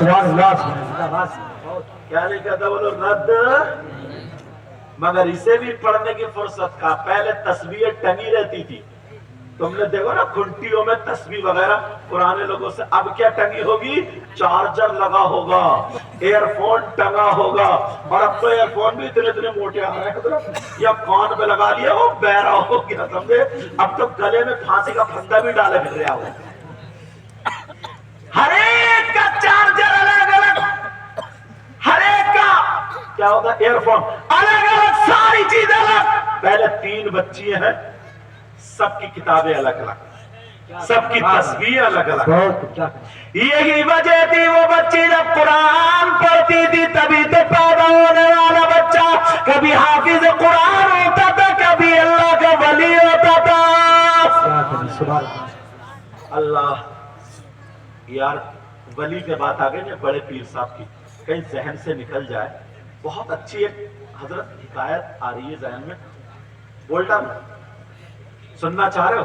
سبحان اللہ. کیا نہیں کہتا بولو رد، مگر اسے بھی پڑھنے کی فرصت کا. پہلے تسبیح ٹنگی رہتی تھی، تم نے دیکھو نا کھنٹیوں میں تسبیح وغیرہ پرانے لوگوں سے. اب کیا ٹنگی ہوگی؟ چارجر لگا ہوگا، ایئر فون ٹنگا ہوگا. اور اب تو ایئر فون بھی اتنے اتنے موٹے آ رہے ہیں، یا کان پہ لگا لیا وہ بہرا ہو گیا سمجھے. اب تو گلے میں پھانسی کا پھندا بھی ڈالے پھر رہا ہو. ہر ایک کا چارجر الگ الگ، ہر ایک کا کیا ہوتا ہے ایئر فون الگ الگ، ساری چیزیں الگ. پہلے 3 بچی ہیں، سب کی کتابیں الگ الگ، سب کی تسبیح الگ الگ. یہی وجہ تھی وہ بچی جب قرآن پڑھتی تھی تبھی تو پیدا ہونے والا بچہ کبھی حافظ قرآن ہوتا تھا، کبھی اللہ کا ولی ہوتا تھا. اللہ یار ولی کے بات آ گئی نا بڑے پیر صاحب کی، کہیں ذہن سے نکل جائے. بہت اچھی ایک حضرت حکایت آ رہی ہے ذہن میں، بولتا سننا چاہ رہے ہو؟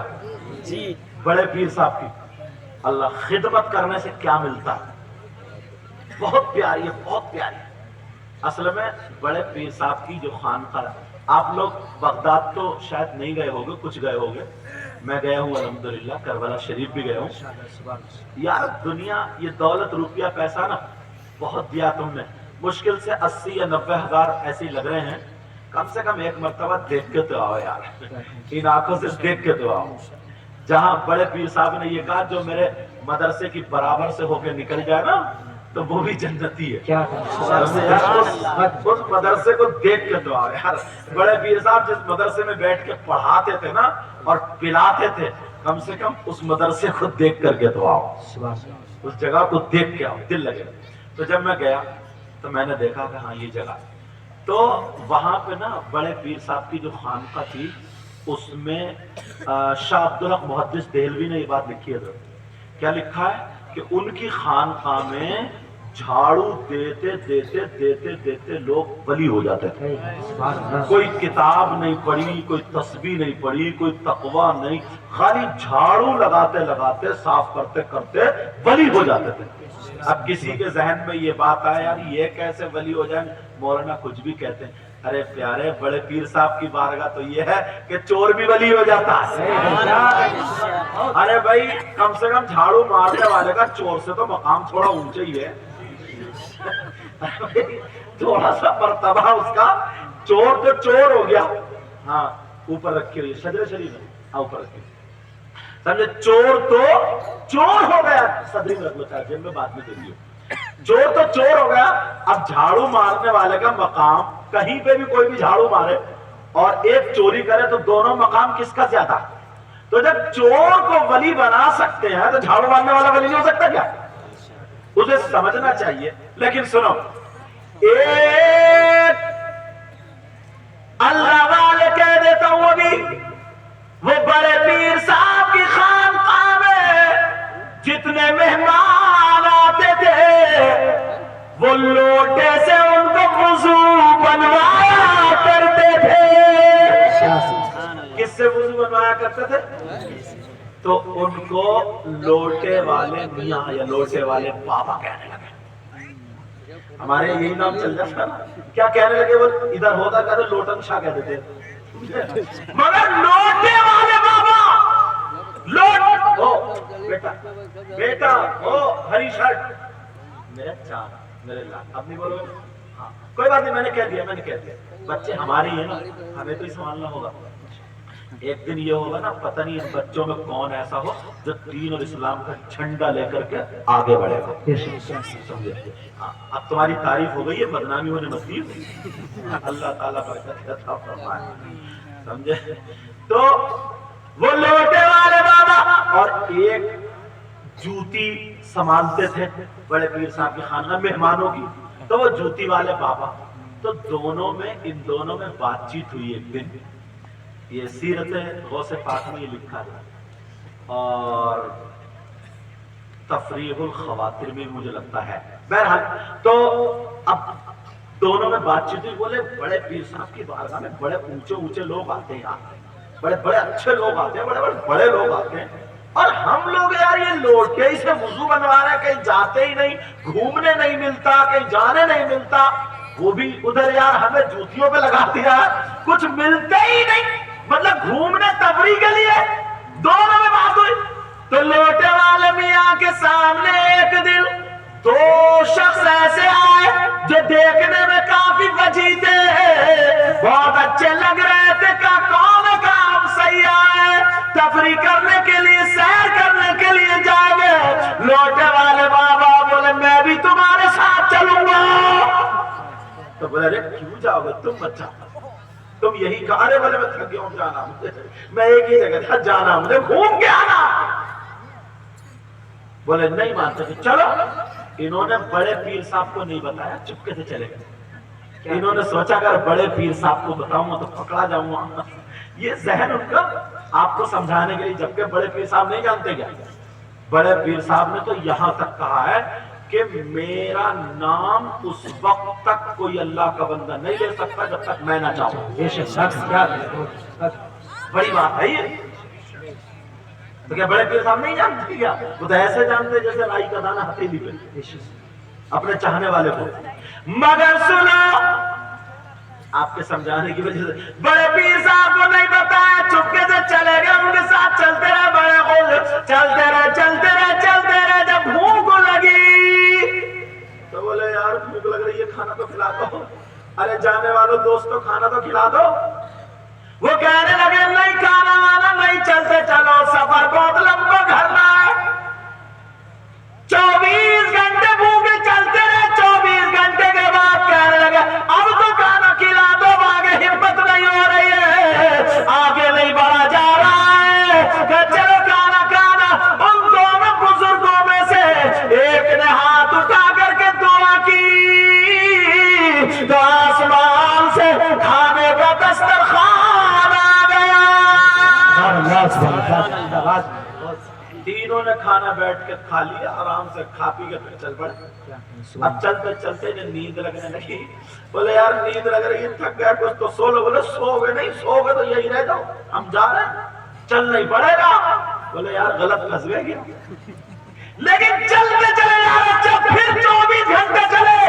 جی. بڑے پیر صاحب کی. اللہ خدمت کرنے سے کیا ملتا ہے، بہت پیاری ہے، بہت پیاری. اصل میں بڑے پیر صاحب کی جو خانقاہ ہے، آپ لوگ بغداد تو شاید نہیں گئے ہوگے، کچھ گئے ہوگے. میں گیا ہوں الحمدللہ، کربلا شریف بھی گیا ہوں. یار دنیا یہ دولت روپیہ پیسہ نا بہت دیا تم نے، مشکل سے 80 یا 90 ہزار ایسے ہی لگ رہے ہیں. کم سے کم ایک مرتبہ دیکھ کے تو آؤ یار، ان آنکھوں سے دیکھ کے تو آؤ. جہاں بڑے پیر صاحب نے یہ کہا جو میرے مدرسے کی برابر سے ہو کے نکل جائے نا تو وہ بھی جنتی ہے. اس مدرسے کو دیکھ کے تو آؤ یار. بڑے پیر صاحب جس مدرسے میں بیٹھ کے پڑھاتے تھے نا اور پلاتے تھے، کم سے کم اس مدرسے کو دیکھ کر کے تو آؤ، اس جگہ کو دیکھ کے آؤ، دل لگے. تو جب میں گیا تو میں نے دیکھا کہ ہاں یہ جگہ، تو وہاں پہ نا بڑے پیر صاحب کی جو خانقاہ تھی اس میں شاہ عبدالحق محدث دہلوی نے یہ بات لکھی ہے. کیا لکھا ہے کہ ان کی خانقاہ میں جھاڑو دیتے دیتے دیتے دیتے لوگ ولی ہو جاتے تھے. کوئی کتاب نہیں پڑھی، کوئی تسبیح نہیں پڑھی، کوئی تقویٰ نہیں، خالی جھاڑو لگاتے لگاتے صاف کرتے کرتے ولی ہو جاتے تھے. اب کسی کے ذہن میں یہ بات آیا یار یہ کیسے ولی ہو جائیں، مولانا کچھ بھی کہتے ہیں. ارے پیارے بڑے پیر صاحب کی بارگاہ تو یہ ہے کہ چور بھی ولی ہو جاتا ہے. ارے بھائی کم سے کم جھاڑو مارنے والے کا چور سے تو مقام تھوڑا اونچا ہی ہے، تھوڑا سا مرتبہ اس کا. چور تو چور ہو گیا، ہاں اوپر رکھی ہوئی شجر شریف ہے، ہاں اوپر رکھی ہوئی سمجھے. چور تو چور ہو گیا، صدری میں رکھ لو چاہے جیب میں بعد میں دیکھیے. چور تو چور ہو گیا. اب جھاڑو مارنے والے کا مقام، کہیں پہ بھی کوئی بھی جھاڑو مارے اور ایک چوری کرے تو دونوں مقام کس کا زیادہ؟ تو جب چور کو ولی بنا سکتے ہیں تو جھاڑو مارنے والا ولی نہیں ہو سکتا کیا؟ اسے سمجھنا چاہیے. لیکن سنو، ایک اللہ والے کہہ دیتا ہوں ابھی، وہ بڑے پیر صاحب کی خانقاہ میں جتنے مہمان آتے تھے وہ لوٹے سے ان کو وضو بنوایا کرتے تھے. کس سے وضو بنوایا کرتے تھے؟ تو ان کو لوٹے والے میاں یا لوٹے والے بابا کہنے لگے. ہمارے یہی نام چل جاتا نا. کیا کہنے لگے؟ وہ ادھر ہوتا کہتے لوٹن شاہ کہتے تھے، مگر لوٹے والے بابا. لوٹ ہو بیٹا، بیٹا ہو ہری شرٹ میرے چار میرے لاکھ. اب نہیں بولو ہاں کوئی بات نہیں، میں نے کہہ دیا، میں نے کہہ دیا. بچے ہمارے ہیں نا، ہمیں تو ہی سنبھالنا ہوگا. ایک دن یہ ہوگا نا، پتہ نہیں ان بچوں میں کون ایسا ہو جو دین اور اسلام کا جھنڈا لے کر کے آگے بڑھے گا. سمجھے؟ اب تمہاری تعریف ہو گئی ہے، بدنامی ہونے مزید. اللہ تعالیٰ برکت عطا فرمائے. سمجھے؟ تو وہ لوٹے والے بابا اور ایک جوتی سنبھالتے تھے بڑے پیر صاحب کی خانقاہ مہمانوں کی، تو وہ جوتی والے بابا. تو دونوں میں، ان دونوں میں بات چیت ہوئی ایک دن. یہ سیرت غوث پاک میں یہ لکھا ہے اور تفریح الخواطر میں مجھے لگتا ہے. بہرحال تو اب دونوں میں بات چیت ہوئی. بولے بڑے پیر صاحب کی بارگاہ میں بڑے اونچے اونچے لوگ آتے ہیں، بڑے بڑے اچھے لوگ آتے ہیں، بڑے بڑے بڑے لوگ آتے ہیں. اور ہم لوگ یار یہ لوٹے ہی سے وضو بنوا رہے ہیں، کہیں جاتے ہی نہیں، گھومنے نہیں ملتا، کہیں جانے نہیں ملتا، وہ بھی ادھر یار ہمیں جوتیوں پہ لگا دیا، کچھ ملتے ہی نہیں، مطلب گھومنے تفریح کے لیے دونوں میں بات ہوئی۔ تو لوٹے والے میاں کے سامنے ایک دن دو شخص ایسے آئے جو دیکھنے میں کافی وجی تھے، بہت اچھے لگ رہے تھے، کون کام صحیح آئے، تفریح کرنے کے لیے، سیر کرنے کے لیے جائیں گے۔ لوٹے والے بابا بولے میں بھی تمہارے ساتھ چلوں گا۔ تو بولے ارے کیوں جاؤ گے، تم مت جاؤ، تم یہی کہا۔ ارے بولے میں تھک گیا ہوں، جانا مجھے، میں ایک ہی جگہ تھا، جانا مجھے، گھوم کے آنا۔ بولے نہیں مانتے کہ چلو۔ انہوں نے بڑے پیر صاحب کو نہیں بتایا، چپکے سے چلے گئے۔ انہوں نے سوچا اگر بڑے پیر صاحب کو بتاؤں گا تو پکڑا جاؤں گا، یہ ذہن ان کا آپ کو سمجھانے کے لیے، جبکہ بڑے پیر صاحب نہیں جانتے کیا۔ بڑے پیر صاحب نے تو یہاں تک کہا ہے کہ میرا نام اس وقت تک کوئی اللہ کا بندہ نہیں لے سکتا جب تک میں نہ چاہوں۔ بڑی بات ہے یہ۔ تو کیا بڑے پیر صاحب نہیں جانتے کیا؟ وہ تو ایسے جانتے جیسے رائی کا دانہ ہتھیلی پہ، اپنے چاہنے والے کو۔ مگر سنو، آپ کے سمجھانے کی وجہ سے بڑے پیر صاحب کو نہیں بتایا، چپکے سے چلے گئے، ان کے ساتھ چلتے رہے، بڑے خود چلتے رہے چلتے رہے چلتے رہے۔ جب بھوک لگی تو بولے یار بھوک لگ رہی ہے، کھانا تو کھلا دو۔ ارے جانے والوں دوستوں، کھانا تو کھلا دو۔ وہ کہنے لگے نہیں کھانا وانا نہیں، چلتے چلو، سفر بہت لمبا کرنا ہے۔ 24 گھنٹے بھوکے چلتے رہے، 24 گھنٹے کے بعد کہنے لگے اب تو کھانا کھلا دو، آگے ہمت نہیں ہو رہی ہے، آگے نہیں بڑھا جا رہا ہے، کہ چلو کھانا کھانا۔ ان دونوں بزرگوں میں سے ایک نے ہاتھ اٹھا کر کے دعا کی تو آسمان سے کھانے کا دسترخوان آ گیا۔ تینوں نے کھانا بیٹھ کے کھا لیا، آرام سے کھا پی کے پھر چل پڑے۔ اب چلتے چلتے نیند لگنے لگی، بولے یار نیند لگ رہی ہے، تھک گیا، کچھ تو سو لو۔ بولے سو گئے نہیں، سو گئے تو یہی رہ جاؤ، ہم جا رہے ہیں، چل نہیں پڑے گا۔ بولے یار غلط پھنس گئے کیا؟ لیکن چلتے چلے جا رہے، جب پھر 24 گھنٹے چلے،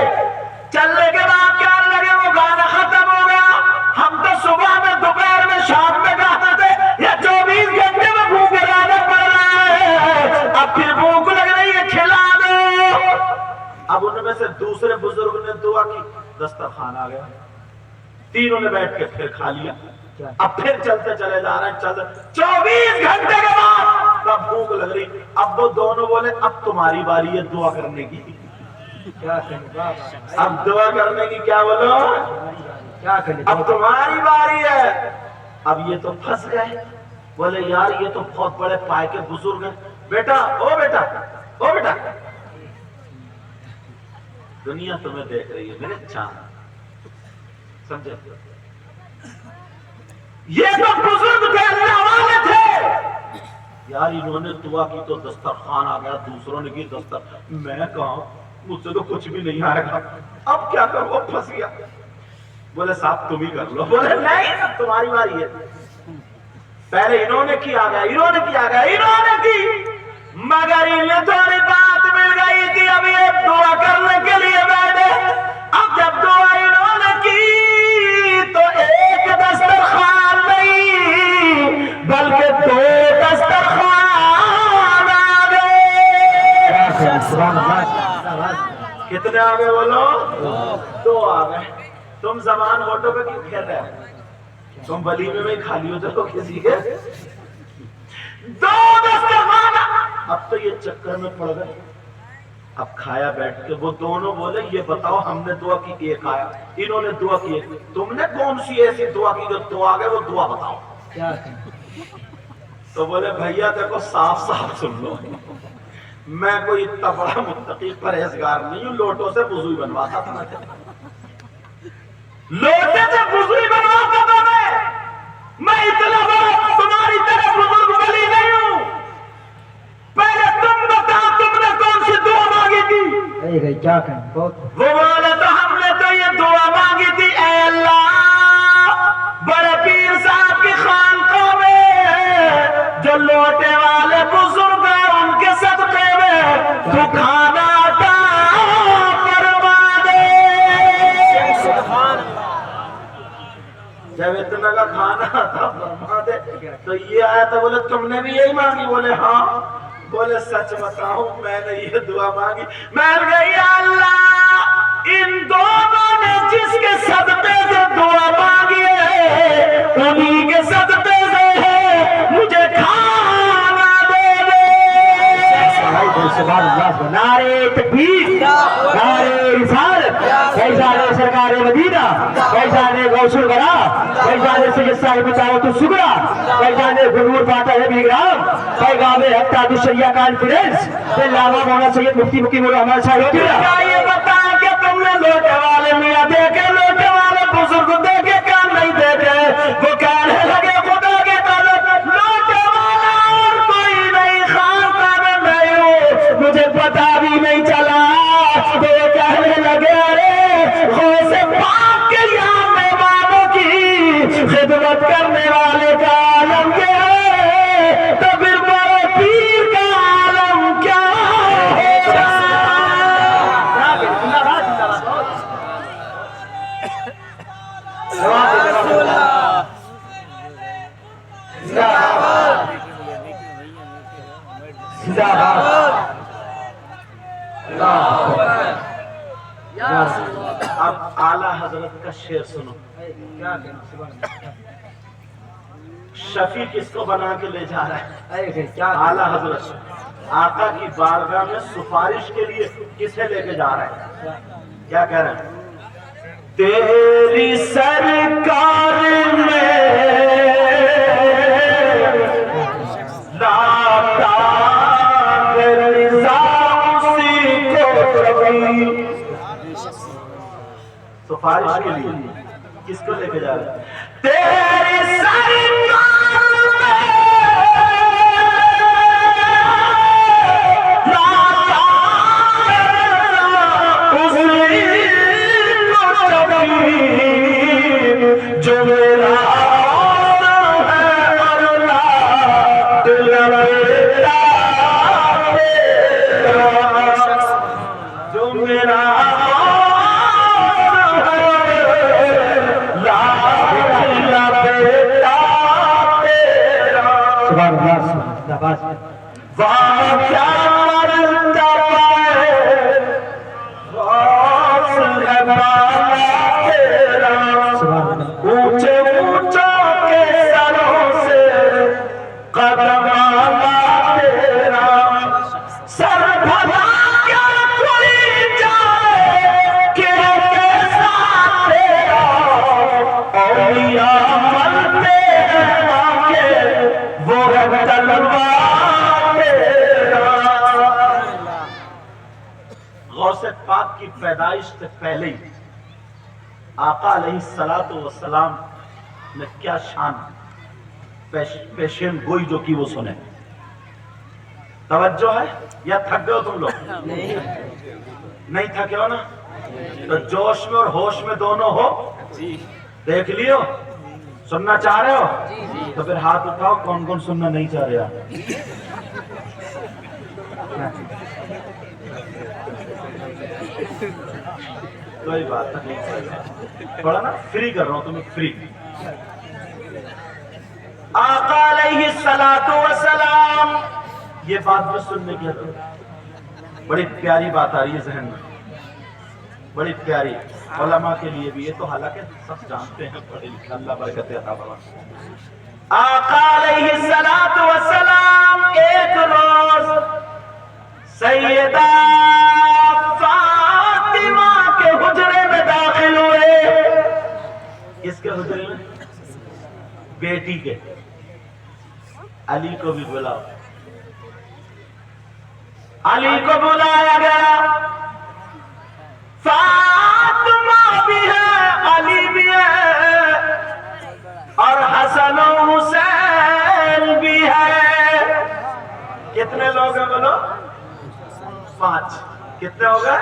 چلنے کے بعد کیا لگے وہ گانا ختم ہو گیا۔ ہم تو صبح میں، دوپہر میں، شام میں گاتے تھے، یا 24 گھنٹے میں بھوکے رہنا پڑ رہا ہے، اب پھر بھوک لگ رہی ہے، کھلا دو۔ اب ان میں سے دوسرے بزرگ نے دعا کی، دسترخوان آ گیا، تینوں نے بیٹھ کے پھر کھا لیا۔ اب پھر چلتے چلے جا رہے ہیں، چلتے 24 گھنٹے کے بعد تب بھوک لگ رہی۔ اب وہ دونوں بولے اب تمہاری باری ہے دعا کرنے کی۔ اب دعا کرنے کی کیا بولو، اب تمہاری باری ہے۔ اب یہ تو پھنس گئے، بولے یار یہ تو بہت بڑے پائے کے بزرگ ہیں۔ بیٹا او بیٹا او بیٹا، دنیا تمہیں دیکھ رہی ہے میرے چاند، سمجھے؟ یہ تو بزرگ تھے، اللہ والے تھے یار، انہوں نے دعا کی تو دسترخوان آ گیا، دوسروں نے کی دسترخوان، میں کہا مجھ سے تو کچھ بھی نہیں آئے گا، اب کیا کروں، اب پھنس گیا۔ بولے صاحب تم ہی کر لو۔ بولے نہیں اب تمہاری باری ہے، پہلے انہوں نے کیا گیا، انہوں نے کیا گیا، انہوں نے کی، مگر انہیں تھوڑی بات مل گئی تھی، اب یہ دعا کرنے کے لیے بیٹھے۔ اب جب دعا انہوں نے کی تو ایک دسترخوان نہیں بلکہ 2 دسترخوان آ گئے۔ کتنے آ گئے بولو؟ 2 آ گئے۔ تم زبان ہوٹوں پہ کیوں کھیل رہے ہیں؟ تم ولیمے میں کھا لیو چلو کسی کے 2 دسترخوان۔ اب تو یہ چکر میں پڑ گئے، اب کھایا بیٹھ کے۔ وہ دونوں بولے یہ بتاؤ ہم نے دعا کی ایک آیا، انہوں نے دعا کی ایک، تم نے کون سی ایسی دعا کی جو 2 آ گئے، وہ دعا بتاؤ۔ تو بولے بھیا دیکھو صاف صاف سن لو، میں کوئی اتنا بڑا متقی پرہیزگار نہیں ہوں، لوٹوں سے وضو بنواتا تھا، لوٹے سے وضو بنواتا تھا میں اتنا بڑا تمہاری طرح بزرگ ولی نہیں ہوں۔ پہلے تم بتاؤ تم نے کون سی دعا مانگی تھی؟ کیا کہیں وہ بولے تو ہم نے تو یہ دعا مانگی تھی، اے اللہ بڑے پیر صاحب کی خانقاہ میں جو لوٹے والے بزرگ تو یہ آیا تو بولے تم نے بھی یہی مانگی؟ بولے ہاں۔ بولے سچ بتاؤ میں نے یہ دعا مانگی، میں نے کہا یا اللہ ان دونوں نے جس کے صدقے سے دعا مانگی ہے انہی کے صدقے سے ہے، مجھے کھانا دے دے۔ سبحان اللہ، نعرہ تکبیر، نعرہ رسالت، فیضان سرکار مدینہ، فیضان غوث الورا، فیضان سید صاحب دعوت الصغریٰ، فیضان غرور فاتح بیگرام، پیغام حق تاج الشریعہ کانفرنس، علامہ مولانا سید مفتی مقیم الرحمان صاحب کی یہ بتا کہ تم نے لوٹے والے میاں دیکھے، لوٹے والے بزرگ دیکھے، کام نہیں دیکھے؟ وہ کہنے لگے خدا کے طرف لوٹے والا اور کوئی نہیں، خان نہیں ہوں، مجھے پتا بھی نہیں چلا۔ تو وہ کہنے لگے ارے غوث پاک کے یہاں مہمانوں کی خدمت کرنے والے کا عالم کیا ہے، تو پھر بڑے پیر کا عالم کیا ہوگا؟ اب اعلیٰ حضرت کا شعر سنو۔ شفیع کس کو بنا کے لے جا رہا ہے؟ اعلیٰ حضرت آقا کی بارگاہ میں سفارش کے لیے کسے لے کے جا رہا ہے؟ کیا کہہ رہے ہیں؟ تیری سرکار میں لاتا رضا اسی کو کبھی، سفارش کے لیے کس کو لے کے جا رہے ہیں؟ تیری سرکار میں لاتا اسی کو کبھی، جو میرا غوث پاک کی پیدائش سے پہلے ہی آقا علیہ الصلوۃ والسلام نے کیا شان پیشین گوئی جو کی وہ سنے۔ توجہ ہے یا تھک گئے ہو تم لوگ؟ نہیں تھکے ہو نا؟ تو جوش میں اور ہوش میں دونوں ہو؟ دیکھ لیو؟ سننا چاہ رہے ہو تو پھر ہاتھ اٹھاؤ، کون کون سننا نہیں چاہ رہے آپ؟ کوئی بات نہیں، تھوڑا نا فری کر رہا ہوں تمہیں، فری۔ آقا علیہ الصلوۃ والسلام، یہ بات بھی سننے کی بڑی پیاری بات آ رہی ہے ذہن میں، بڑی پیاری، علماء کے لیے بھی، یہ تو حالانکہ سب جانتے ہیں پڑھے لکھے، اللہ برکت عطا فرمائے۔ آقا علیہ الصلوۃ والسلام ایک روز سیدہ فاطمہ کے حجرے میں داخل ہوئے۔ کس کے حجرے میں؟ بیٹی کے۔ علی کو بھی بلاؤ۔ علی کو بلایا گیا، فاطمہ بھی ہے، علی بھی ہے، اور حسن و حسین بھی ہے۔ کتنے لوگ ہیں بولو؟ 5۔ کتنے ہو گئے؟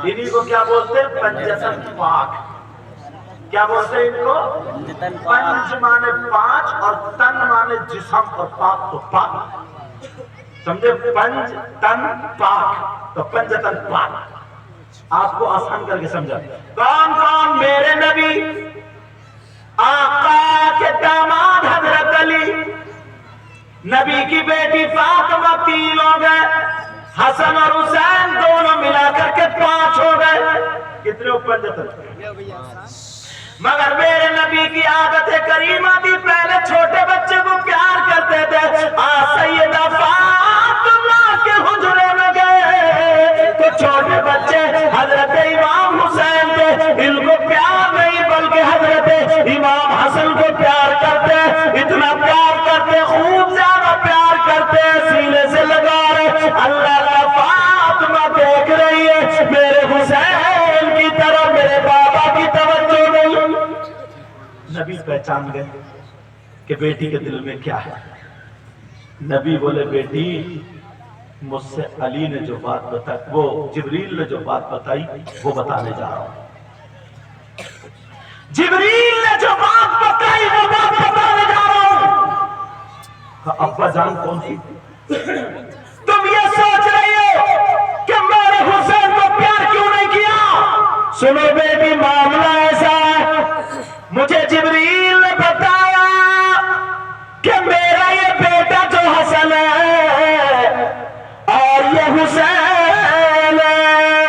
انہی کو کیا بولتے ہیں؟ پنجتن پاک۔ کیا بولتے ہیں ان کو؟ پنج مانے 5 اور تن مانے جسم اور پاک تو پاک، سمجھے؟ پنج تن پاک تو پنجتن پاک۔ آپ کو آسان کر کے سمجھا، کون کون؟ میرے نبی، آقا کے داماد حضرت علی، نبی کی بیٹی فاطمہ 3 ہو گئے، حسن اور حسین دونوں ملا کر کے 5 ہو گئے. کتنے اوپر جاتے؟ مگر میرے نبی کی عادت کریمہ تھی، پہلے چھوٹے بچے کو پیار کرتے تھے. سیدہ فاطمہ کے حجرے میں گئے تو چھوٹے بچے حضرت امام حسین تھے، ان کو پیار نہیں بلکہ حضرت امام حسن کو پیار کرتے. اتنا پیار کرتے، خوب زیادہ پیار کرتے، سینے سے لگا رہے. اللہ فاطمہ دیکھ رہی ہے میرے حسین کی طرف، میرے بابا کی توجہ نہیں. نبی پہچان گئے کہ بیٹی کے دل میں کیا ہے. نبی بولے بیٹی مجھ سے علی نے جو بات بتائی، وہ جبریل نے جو بات بتائی وہ بتانے جا رہا ہوں. جبریل نے جو بات بتائی وہ بات بتانے جا رہا ہوں. ابا جان کون سی؟ تم یہ سوچ رہی ہو کہ میرے حسین کو پیار کیوں نہیں کیا؟ سنو بیٹی، معاملہ ایسا ہے، مجھے جبریل نے بتایا کہ میرا یہ بیٹا جو حسن ہے اور یہ حسین ہے،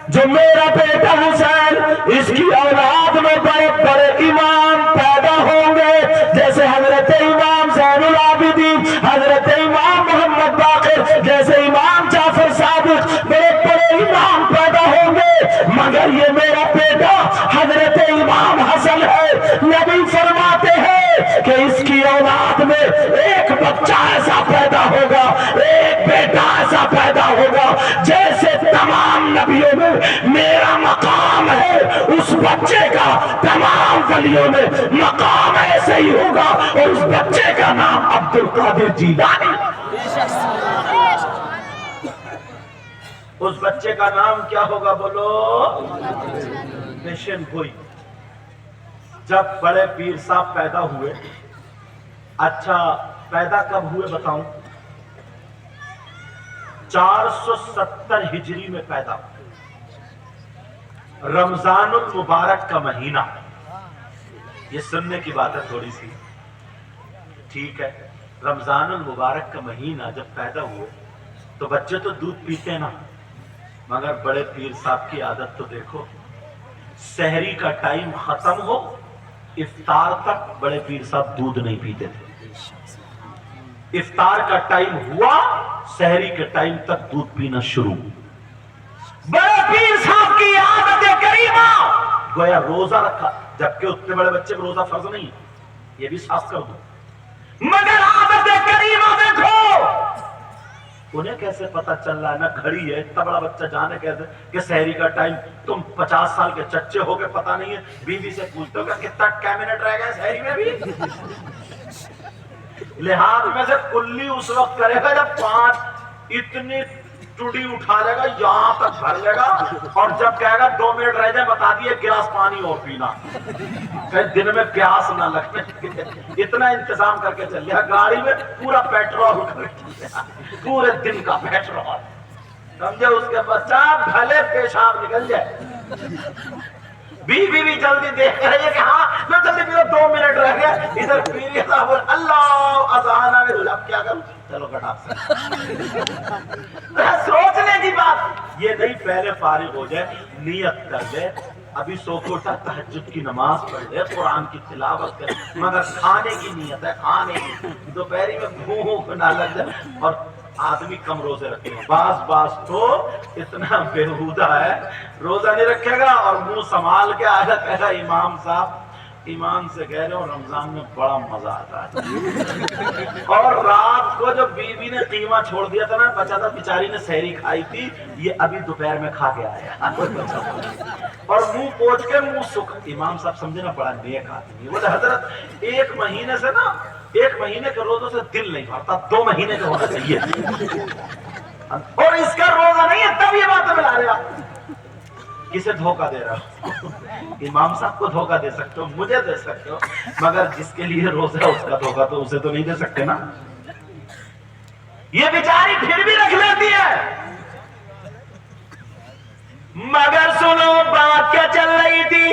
جو میرا بیٹا حسین، اس کی اولاد میں بڑے بڑے امام پیدا ہوں گے، جیسے حضرت امام زین العابدین، حضرت امام محمد باقر، جیسے امام جعفر صادق، بڑے بڑے امام پیدا ہوں گے. مگر یہ میرا بیٹا حضرت امام حسن ہے. نبی فرماتے ہیں کہ اس کی اولاد میں ایک بچہ ایسا پیدا ہوگا، ایک بیٹا ایسا پیدا ہوگا، جیسے تمام نبیوں میں میرا مقام ہے، اس بچے کا تمام ولیوں میں مقام ایسے ہی ہوگا. اور اس بچے کا نام عبد القادر جیلانی. اس بچے کا نام کیا ہوگا بولو؟ پیشن گوئی. جب بڑے پیر صاحب پیدا ہوئے، اچھا پیدا کب ہوئے بتاؤں؟ 470 ہجری میں پیدا ہوئے، رمضان المبارک کا مہینہ. یہ سننے کی بات ہے تھوڑی سی، ٹھیک ہے. رمضان المبارک کا مہینہ جب پیدا ہوئے تو بچے تو دودھ پیتے نا، مگر بڑے پیر صاحب کی عادت تو دیکھو، سحری کا ٹائم ختم ہو افطار تک بڑے پیر صاحب دودھ نہیں پیتے تھے. افطار کا ٹائم ہوا، سحری کے ٹائم تک دودھ پینا شروع. بڑے پیر صاحب کی عادت کریمہ، گویا روزہ رکھا، جبکہ اتنے بڑے بچے کو روزہ فرض نہیں ہے، یہ بھی صاف کر دو. مگر عادت کریمہ دیکھو، انہیں کیسے پتا چل رہا ہے؟ نہ گھڑی ہے، اتنا بڑا بچہ جانے کیسے کہ سحری کا ٹائم. تم 50 سال کے چچے ہو کے پتا نہیں ہے، بیوی سے پوچھتے ہو کہ کتنا کیا منٹ رہ گئے سحری میں بھی. لحاظ میں سے کلی اس وقت کرے گا جب 5 اتنی ٹوڈی اٹھا لے گا، یہاں تک بھر لے گا، اور جب کہے گا 2 منٹ رہ جائے بتا دیے گلاس پانی اور پینا، کہ دن میں پیاس نہ لگے. اتنا انتظام کر کے چل گیا. گاڑی میں پورا پیٹرول کر کے پورے دن کا پیٹرول، سمجھے؟ اس کے بچہ بھلے پیشاب نکل جائے، بیوی بھی جلدی دیکھ رہی ہے کہ ہاں میں جلدی پی لو، 2 منٹ رہ گئے. ادھر پی لیا، بول اللہ اذان آ گئی، اب کیا کروں؟ چلو گٹا سے. سوچنے کی بات یہ نہیں، پہلے فارغ ہو جائے، نیت کر لے، ابھی سو کو اٹھا تہجد کی نماز پڑھ لے، قرآن کی تلاوت کر، مگر کھانے کی نیت ہے، کھانے کی. دوپہری میں بھوک نہ لگ جائے. اور آدمی کم روزے رکھے ہیں، بعض تو اتنا بےہودہ ہے، روزہ نہیں رکھے گا اور منہ سنبھال کے آگے کہے گا امام صاحب ایمان سے کہہ رہے ہو رمضان میں بڑا مزہ آتا ہے. اور رات کو جو بیوی نے قیمہ چھوڑ دیا تھا نا، بچا تھا بیچاری نے سحری کھائی تھی، یہ ابھی دوپہر میں کھا کے آیا اور منہ پوچھ کے منہ سکھ. امام صاحب سمجھے نا بڑا نیک آدمی. بولے حضرت 1 مہینے سے نا، 1 مہینے کے روزوں سے دل نہیں بھرتا، 2 مہینے کا ہونا چاہیے. اور اس کا روزہ نہیں ہے، تب یہ بات ملا رہے آپ. کسے دھوکہ دے رہا ہو؟ امام صاحب کو دھوکہ دے سکتے ہو، مجھے دے سکتے ہو، مگر جس کے لیے روزہ ہے اس کا دھوکہ تو اسے تو نہیں دے سکتے نا. یہ بیچاری پھر بھی رکھ لیتی ہے. مگر سنو بات کیا چل رہی تھی،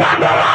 15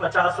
50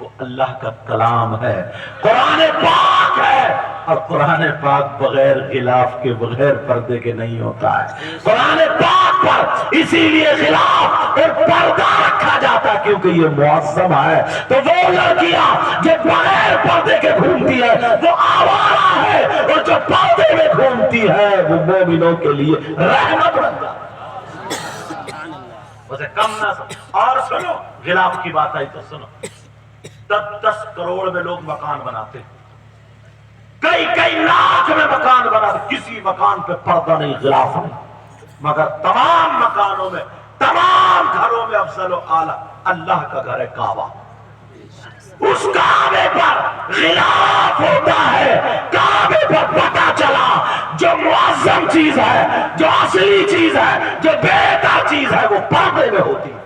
وہ اللہ کا کلام ہے، قرآن پاک ہے، اور قرآن پاک بغیر غلاف کے، بغیر پردے کے نہیں ہوتا ہے۔ قرآن پاک پر اسی لیے غلاف اور پردہ رکھا جاتا ہے کیونکہ یہ معظم ہے۔ تو وہ لڑکیاں جو بغیر پردے کے گھومتی ہے وہ آوارہ ہے، اور جو پردے میں گھومتی ہے وہ مومنوں کے لیے رحمت بن جاتی ہے۔ اسے کم نہ سمجھ۔ اور سنو، غلاف کی بات آئی تو سنو، 10 کروڑ میں لوگ مکان بناتے، کئی لاکھ میں مکان بناتے، کسی مکان پہ پردہ نہیں، غلاف نہیں، مگر تمام مکانوں میں، تمام گھروں میں افضل و اعلیٰ اللہ کا گھر ہے کعبہ۔ اس کعبے پر غلاف ہوتا ہے، کعبے پر پتہ چلا جو معظم چیز ہے، جو اصلی چیز ہے، جو بہتر چیز ہے، وہ پردے میں ہوتی ہے۔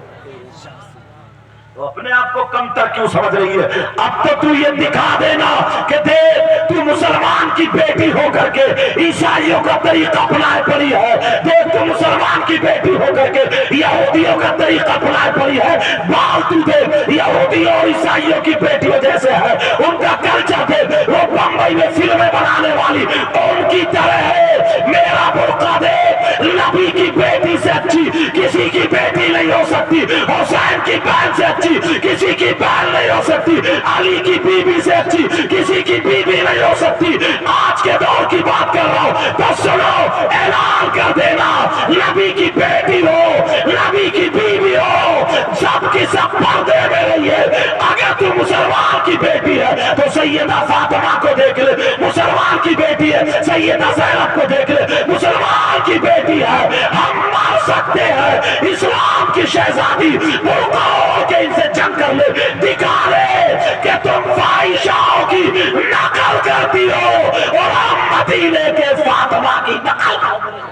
تو اپنے آپ کو کمتر کیوں سمجھ رہی ہے؟ اب تو یہ دکھا دینا کہ دیکھ تو مسلمان کی بیٹی ہو کر کے عیسائیوں کا طریقہ اپنائے پڑی ہے، دیکھ تو مسلمان کی بیٹی ہو کر کے یہودیوں کا طریقہ اپنائے پڑی ہے، بال تو دیکھ یہودیوں اور عیسائیوں کی بیٹیوں جیسے ہے، ان کا کلچر دیکھ، وہ بمبئی میں فلمیں بنانے والی ان کی طرح ہے۔ میرا برقع دیکھ، نبی کی بیٹی سے اچھی کسی کی بیٹی نہیں ہو سکتی، حسین کی بہن سے اچھی کسی کی بہن نہیں ہو سکتی، علی کی بیوی سے اچھی کسی کی بیوی نہیں ہو سکتی۔ آج کے دور کی بات کر رہا ہوں، تو سنو، اعلان کر دینا، نبی کی بیٹی ہو، نبی کی بیوی ہو، سب کی سب پردے میں رہی ہے۔ اگر تو مسلمان کی بیٹی ہے تو سیدہ فاطمہ کو دیکھ لے، مسلمان کی بیٹی ہے، سیدہ زینب کو دیکھ لے، مسلمان کی بیٹی ہے۔ ہم مر سکتے ہیں، اسلام کی شہزادی برقع ہو کے ان سے جنگ کر لے، دکھا لے کہ تم فاحشاؤں کی نقل کرتی ہو اور ہم مدینے کے فاطمہ کی نقل کرتے ہیں۔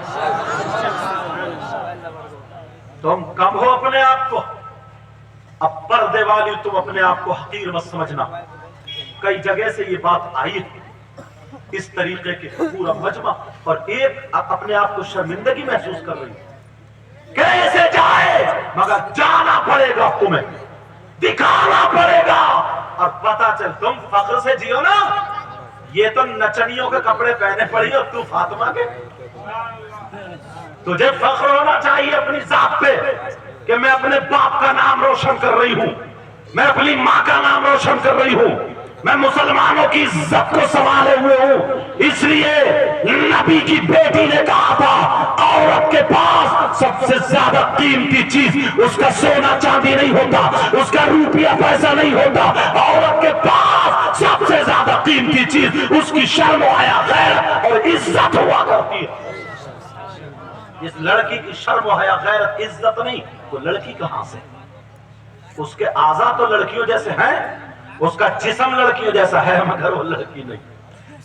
تم کم ہو اپنے آپ کو، اب پردے والی تم اپنے آپ کو حقیر مت سمجھنا۔ کئی جگہ سے یہ بات آئی اس طریقے کے پورا مجمع، اور ایک اپنے آپ کو شرمندگی محسوس کر رہی ہے، کیسے جائے مگر جانا پڑے گا، تمہیں دکھانا پڑے گا، اور پتا چل تم فخر سے جیو نا۔ یہ تو نچنیوں کے کپڑے پہنے پڑی اور تو فاطمہ کے۔ تجھے فخر ہونا چاہیے اپنی ذات پہ کہ میں اپنے باپ کا نام روشن کر رہی ہوں، میں اپنی ماں کا نام روشن کر رہی ہوں، میں مسلمانوں کی عزت کو سنبھالے ہوئے ہوں۔ اس لیے نبی کی بیٹی نے کہا تھا عورت کے پاس سب سے زیادہ قیمتی چیز اس کا سونا چاندی نہیں ہوتا، اس کا روپیہ پیسہ نہیں ہوتا، عورت کے پاس سب سے زیادہ قیمتی چیز اس کی شرم و حیا، غیرت اور عزت ہوا کرتی ہے۔ اس لڑکی کی شرم و حیا، غیرت، عزت نہیں، وہ لڑکی کہاں سے؟ اس کے اعضاء تو لڑکیوں جیسے ہیں، اس کا جسم لڑکیوں جیسا ہے، مگر وہ لڑکی نہیں۔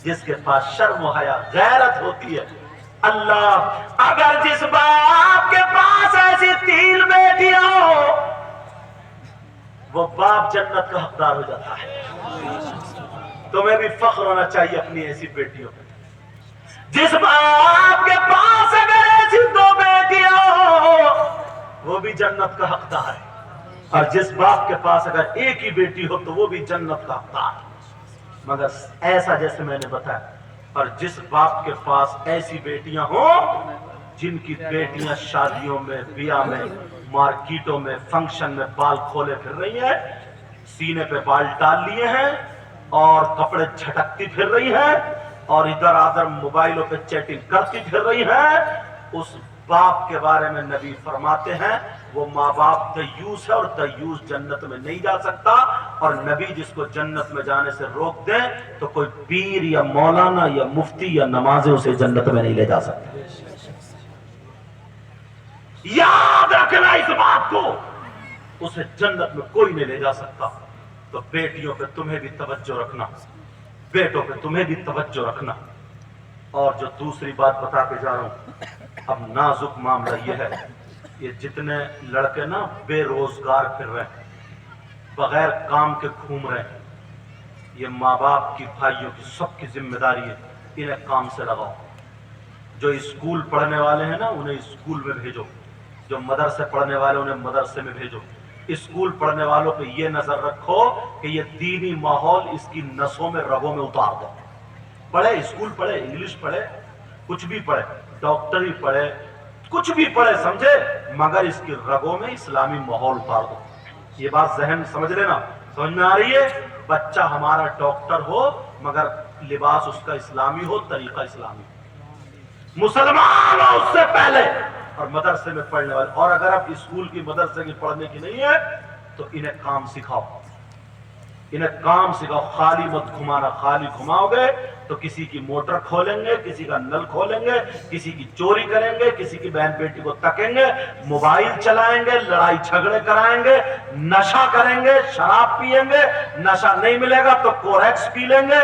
جس کے پاس شرم و حیا، غیرت ہوتی ہے، اللہ اگر جس باپ کے پاس ایسی 3 بیٹیاں ہو، وہ باپ جنت کا حقدار ہو جاتا ہے۔ تمہیں بھی فخر ہونا چاہیے اپنی ایسی بیٹیوں پہ۔ جس باپ کے پاس اگر ایسی 2 بیٹیاں ہو، وہ بھی جنت کا حقدار ہے، اور جس باپ کے پاس اگر ایک ہی بیٹی ہو تو وہ بھی جنت کا حقدار ہے، مگر ایسا جیسے میں نے بتایا۔ اور جس باپ کے پاس ایسی بیٹیاں ہوں جن کی بیٹیاں شادیوں میں، بیاہ میں، مارکیٹوں میں، فنکشن میں بال کھولے پھر رہی ہیں، سینے پہ بال ڈال لیے ہیں اور کپڑے جھٹکتی پھر رہی ہیں اور ادھر ادھر موبائلوں پہ چیٹنگ کرتی پھر رہی ہیں، اس باپ کے بارے میں نبی فرماتے ہیں وہ ماں باپ دیوس ہے، اور دیوس جنت میں نہیں جا سکتا، اور نبی جس کو جنت میں جانے سے روک دیں تو کوئی پیر یا مولانا یا مفتی یا نمازی اسے جنت میں نہیں لے جا سکتے۔ یاد رکھنا اس بات کو، اسے جنت میں کوئی نہیں لے جا سکتا۔ تو بیٹیوں پہ تمہیں بھی توجہ رکھنا، بیٹوں پہ تمہیں بھی توجہ رکھنا۔ اور جو دوسری بات بتا کے جا رہا ہوں، اب نازک معاملہ یہ ہے، یہ جتنے لڑکے نا بے روزگار پھر رہے ہیں، بغیر کام کے گھوم رہے ہیں، یہ ماں باپ کی، بھائیوں کی، سب کی ذمہ داری ہے، انہیں کام سے لگاؤ۔ جو اسکول پڑھنے والے ہیں نا انہیں اسکول میں بھیجو، جو مدرسے پڑھنے والے انہیں مدرسے میں بھیجو، اسکول پڑھنے والوں پہ یہ نظر رکھو کہ یہ دینی ماحول اس کی نسوں میں رگوں میں اتار دو. پڑھے اسکول پڑھے انگلش پڑھے کچھ بھی پڑھے ڈاکٹری پڑھے کچھ بھی پڑھے سمجھے مگر اس کی رگوں میں اسلامی ماحول اتار دو. یہ بات ذہن سمجھ لینا. سمجھ میں آ رہی ہے؟ بچہ ہمارا ڈاکٹر ہو مگر لباس اس کا اسلامی ہو طریقہ اسلامی مسلمان ہو اس سے پہلے اور مدرسے میں پڑھنے والے. اور اگر اب اسکول کی مدرسے کی پڑھنے کی نہیں ہے تو انہیں کام سکھاؤ. انہیں کام سکھاؤ. خالی مت گھمانا. خالی گھماؤ گے تو کسی کی موٹر کھولیں گے کسی کا نل کھولیں گے کسی کی چوری کریں گے کسی کی بہن بیٹی کو تکیں گے موبائل چلائیں گے لڑائی جھگڑے کرائیں گے نشہ کریں گے شراب پیئیں گے. نشہ نہیں ملے گا تو کوریکس پی لیں گے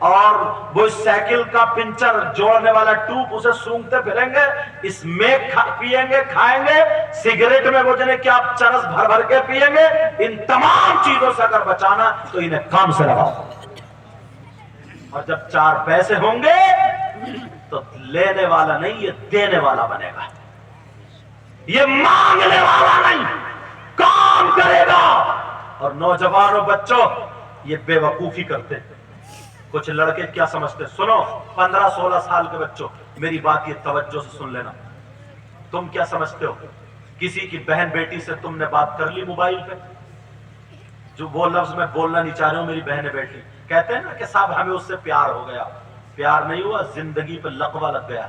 اور وہ سائیکل کا پنچر جوڑنے والا ٹوب اسے سونگتے پھریں گے. اس میں پیئیں گے کھائیں گے سگریٹ میں وہ جنہیں کیا چرس بھر بھر کے پیئیں گے. ان تمام چیزوں سے اگر بچانا تو انہیں کام سے لگاؤ. اور جب 4 پیسے ہوں گے تو لینے والا نہیں یہ دینے والا بنے گا. یہ مانگنے والا نہیں کام کرے گا. اور نوجوانوں بچوں یہ بے وقوفی کرتے ہیں. کچھ لڑکے کیا سمجھتے ہیں؟ سنو 15-16 سال کے بچوں میری بات یہ توجہ سے سن لینا. تم کیا سمجھتے ہو کسی کی بہن بیٹی سے تم نے بات کر لی موبائل پہ جو وہ لفظ میں بولنا نہیں چاہ رہا ہوں میری بہن بیٹی کہتے ہیں نا کہ صاحب ہمیں اس سے پیار ہو گیا. پیار نہیں ہوا زندگی پہ لقوہ لگ گیا.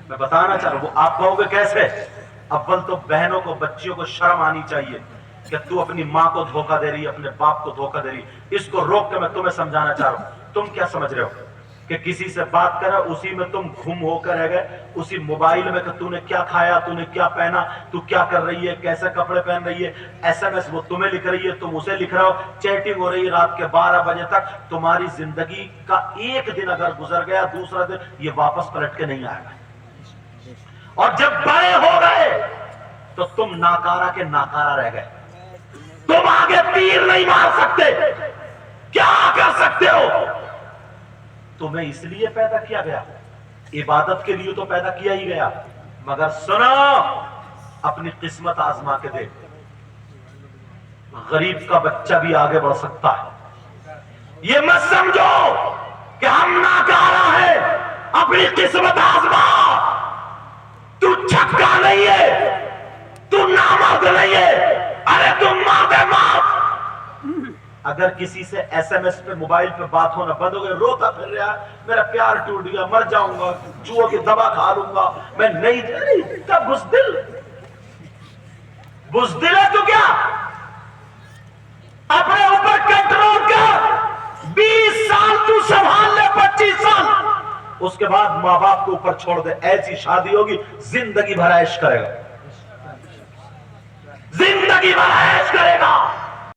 میں بتانا چاہ رہا ہوں. وہ آپ کہو گے کیسے؟ اول تو بہنوں کو بچیوں کو شرم آنی چاہیے کہ تو اپنی ماں کو دھوکہ دے رہی اپنے باپ کو دھوکہ دے رہی. اس کو روک کے میں تمہیں سمجھانا چاہ رہا ہوں. تم کیا سمجھ رہے ہو کہ کسی سے بات کرا اسی میں تم گم ہو کر رہ گئے اسی موبائل میں کہ تو نے کیا کھایا تو نے کیا پہنا تو کیا کر رہی ہے کیسے کپڑے پہن رہی ہے. ایس ایم ایس وہ تمہیں لکھ رہی ہے تم اسے لکھ رہے ہو. چیٹنگ ہو رہی ہے رات کے 12 بجے تک. تمہاری زندگی کا ایک دن اگر گزر گیا دوسرا دن یہ واپس پلٹ کے نہیں آئے گا. اور جب بڑے ہو گئے تو تم ناکارہ کے ناکارہ رہ گئے. تم آگے تیر نہیں مار سکتے. کیا کر سکتے ہو؟ تمہیں اس لیے پیدا کیا گیا عبادت کے لیے تو پیدا کیا ہی گیا مگر سنو اپنی قسمت آزما کے دیکھ. غریب کا بچہ بھی آگے بڑھ سکتا ہے. یہ مت سمجھو کہ ہم ناکارہ ہیں. اپنی قسمت آزما. تو چھکا نہیں ہے تو نامرد نہیں ہے. ارے تم ماں ماں. اگر کسی سے ایس ایم ایس پہ موبائل پہ بات ہونا بند ہو گیا روتا پھر رہا میرا پیار ٹوٹ گیا مر جاؤں گا چوہوں کی دوا کھا لوں گا میں نہیں کا بزدل ہے. تو کیا اپنے اوپر کنٹرول کر. 20 سال تو سنبھال لے 25 سال اس کے بعد ماں باپ کے اوپر چھوڑ دے. ایسی شادی ہوگی زندگی بھر عیش کرے گا. زندگی بھر عیش کرے گا.